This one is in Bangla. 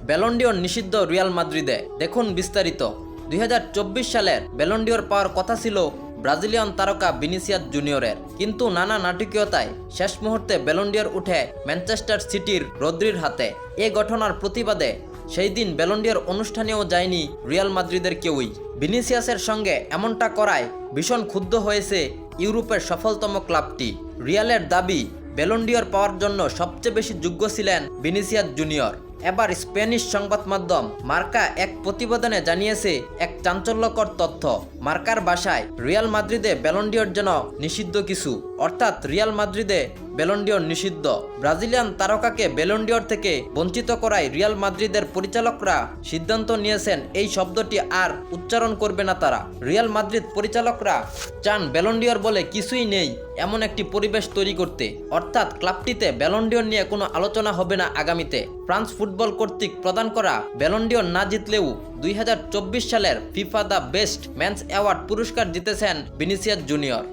ব্যালন ডিওর নিষিদ্ধ রিয়াল মাদ্রিদে, দেখুন বিস্তারিত। 2024 সালের ব্যালন ডিওর পাওয়ার কথা ছিল ব্রাজিলিয়ান তারকা ভিনিসিয়াস জুনিয়রের, কিন্তু নানা নাটকীয়তায় শেষ মুহূর্তে ব্যালন ডিওর উঠে ম্যানচেস্টার সিটির রদ্রির হাতে। এ ঘটনার প্রতিবাদে সেই দিন ব্যালন ডিওর অনুষ্ঠানেও যায়নি রিয়াল মাদ্রিদের কেউই। ভিনিসিয়াসের সঙ্গে এমনটা করায় ভীষণ ক্ষুব্ধ হয়েছে ইউরোপের সফলতম ক্লাবটি। রিয়ালের দাবি, ব্যালন ডিওর পাওয়ার জন্য সবচেয়ে বেশি যোগ্য ছিলেন ভিনিসিয়াস জুনিয়র। এবার স্প্যানিশ সংবাদ মাধ্যম মার্কা এক প্রতিবেদনে জানিয়েছে এক চাঞ্চল্যকর তথ্য। মার্কার ভাষায়, রিয়াল মাদ্রিদে ব্যালন ডিওর যেন নিষিদ্ধ কিছু, অর্থাৎ রিয়াল মাদ্রিদে ব্যালন ডিওর নিষিদ্ধ। ব্রাজিলিয়ান তারকাকে ব্যালন ডিওর থেকে বঞ্চিত করায় রিয়াল মাদ্রিদের পরিচালকরা সিদ্ধান্ত নিয়েছেন এই শব্দটি আর উচ্চারণ করবে না তারা। রিয়াল মাদ্রিদ পরিচালকরা চান ব্যালন ডিওর বলে কিছুই নেই এমন একটি পরিবেশ তৈরি করতে, অর্থাৎ ক্লাবটিতে ব্যালন ডিওর নিয়ে কোনো আলোচনা হবে না আগামীতে। ফ্রান্স ফুটবল কর্তৃক প্রদান করা ব্যালন ডিওর না জিতলেও 2024 সালের FIFA the best man's award পুরস্কার জিতেছেন ভিনিসিয়াস জুনিয়র।